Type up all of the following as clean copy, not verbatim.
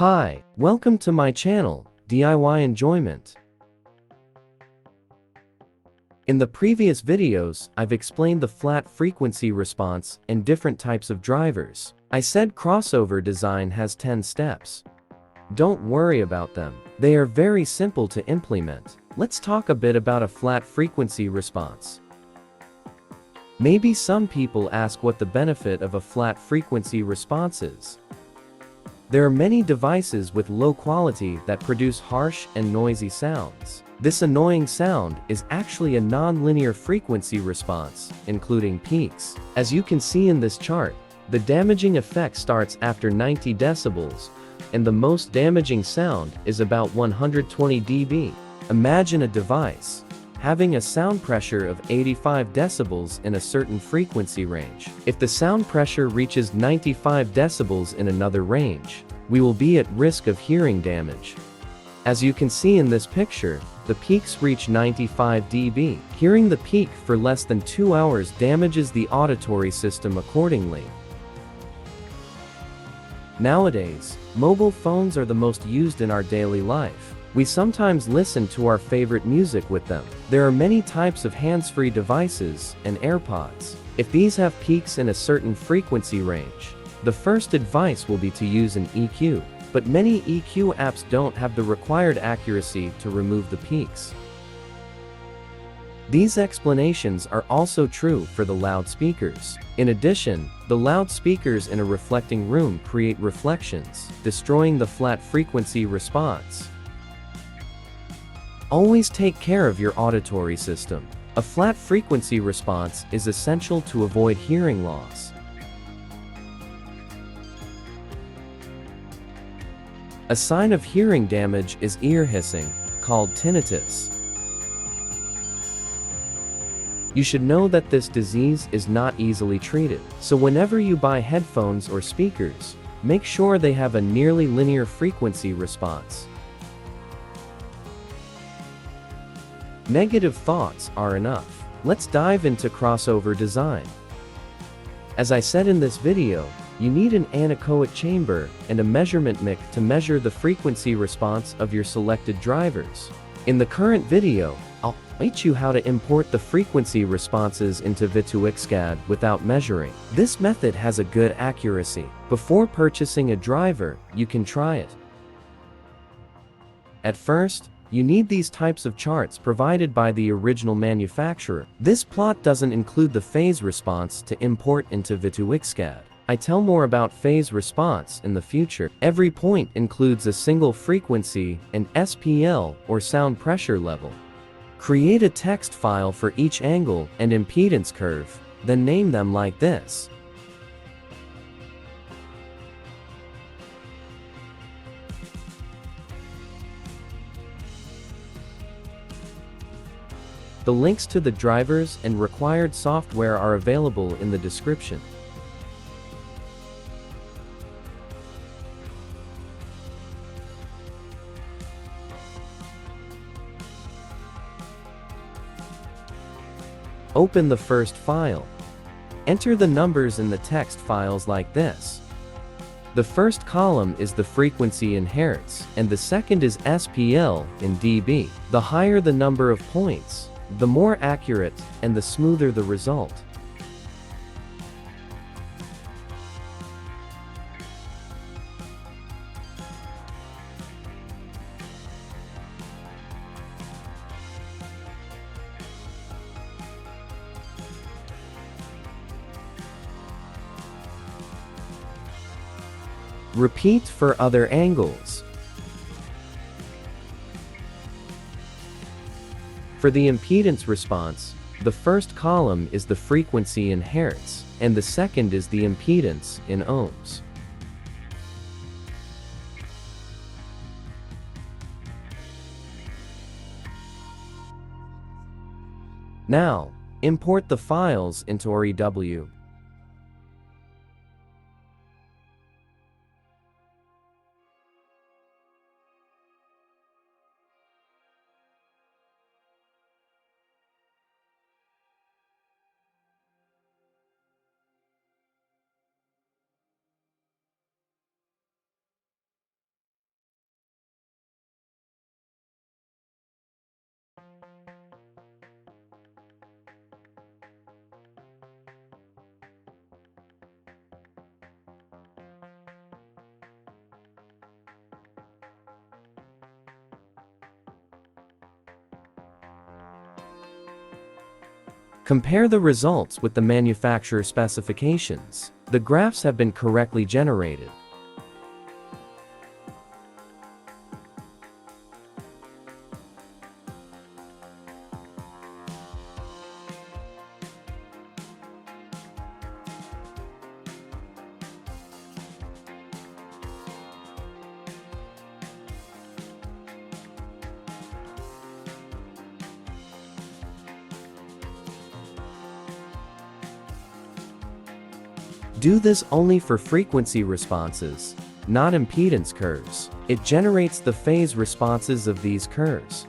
Hi, welcome to my channel, DIY Enjoyment. In the previous videos, I've explained the flat frequency response and different types of drivers. I said crossover design has 10 steps. Don't worry about them. They are very simple to implement. Let's talk a bit about a flat frequency response. Maybe some people ask what the benefit of a flat frequency response is. There are many devices with low quality that produce harsh and noisy sounds. This annoying sound is actually a non-linear frequency response, including peaks. As you can see in this chart, the damaging effect starts after 90 decibels, and the most damaging sound is about 120 dB. Imagine a device having a sound pressure of 85 decibels in a certain frequency range. If the sound pressure reaches 95 decibels in another range, we will be at risk of hearing damage. As you can see in this picture, the peaks reach 95 dB. Hearing the peak for less than 2 hours damages the auditory system accordingly. Nowadays, mobile phones are the most used in our daily life. We sometimes listen to our favorite music with them. There are many types of hands-free devices and AirPods. If these have peaks in a certain frequency range, the first advice will be to use an EQ. But many EQ apps don't have the required accuracy to remove the peaks. These explanations are also true for the loudspeakers. In addition, the loudspeakers in a reflecting room create reflections, destroying the flat frequency response. Always take care of your auditory system. A flat frequency response is essential to avoid hearing loss. A sign of hearing damage is ear hissing, called tinnitus. You should know that this disease is not easily treated, so whenever you buy headphones or speakers, make sure they have a nearly linear frequency response. Negative thoughts are enough. Let's dive into crossover design. As I said in this video, you need an anechoic chamber and a measurement mic to measure the frequency response of your selected drivers. In the current video, I'll teach you how to import the frequency responses into Vituixcad without measuring. This method has a good accuracy. Before purchasing a driver, you can try it. At first, you need these types of charts provided by the original manufacturer. This plot doesn't include the phase response to import into Vituixcad. I tell more about phase response in the future. Every point includes a single frequency and SPL or sound pressure level. Create a text file for each angle and impedance curve, then name them like this. The links to the drivers and required software are available in the description. Open the first file. Enter the numbers in the text files like this. The first column is the frequency in Hertz, and the second is SPL in dB. The higher the number of points, the more accurate and the smoother the result. Repeat for other angles. For the impedance response, the first column is the frequency in Hertz, and the second is the impedance in ohms. Now, import the files into REW. Compare the results with the manufacturer specifications. The graphs have been correctly generated. Do this only for frequency responses, not impedance curves. It generates the phase responses of these curves.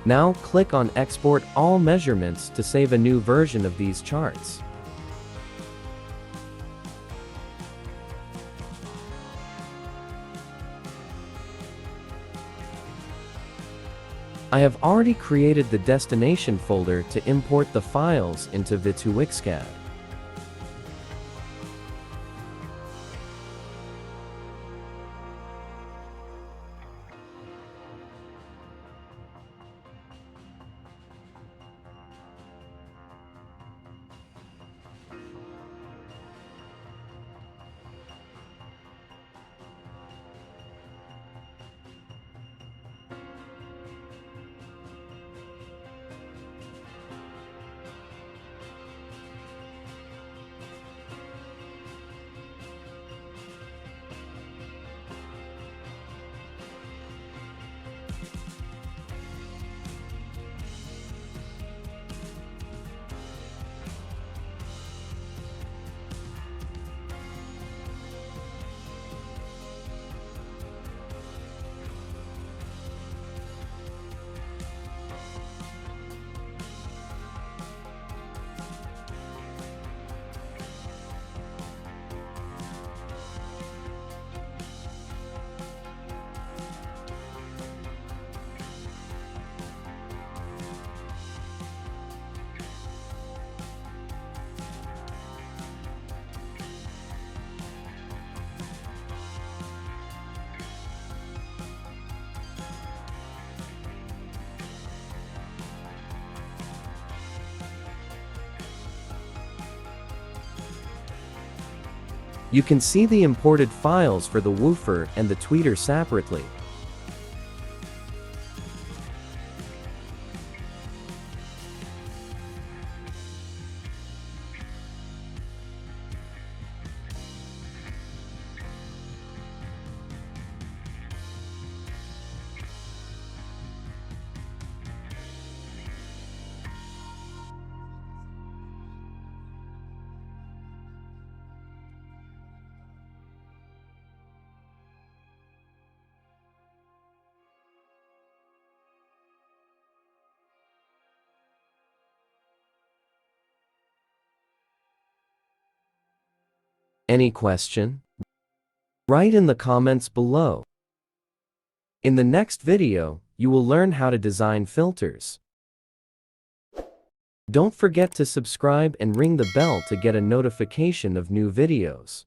Now click on Export All Measurements to save a new version of these charts. I have already created the destination folder to import the files into Vituixcad. You can see the imported files for the woofer and the tweeter separately. Any question? Write in the comments below. In the next video, you will learn how to design filters. Don't forget to subscribe and ring the bell to get a notification of new videos.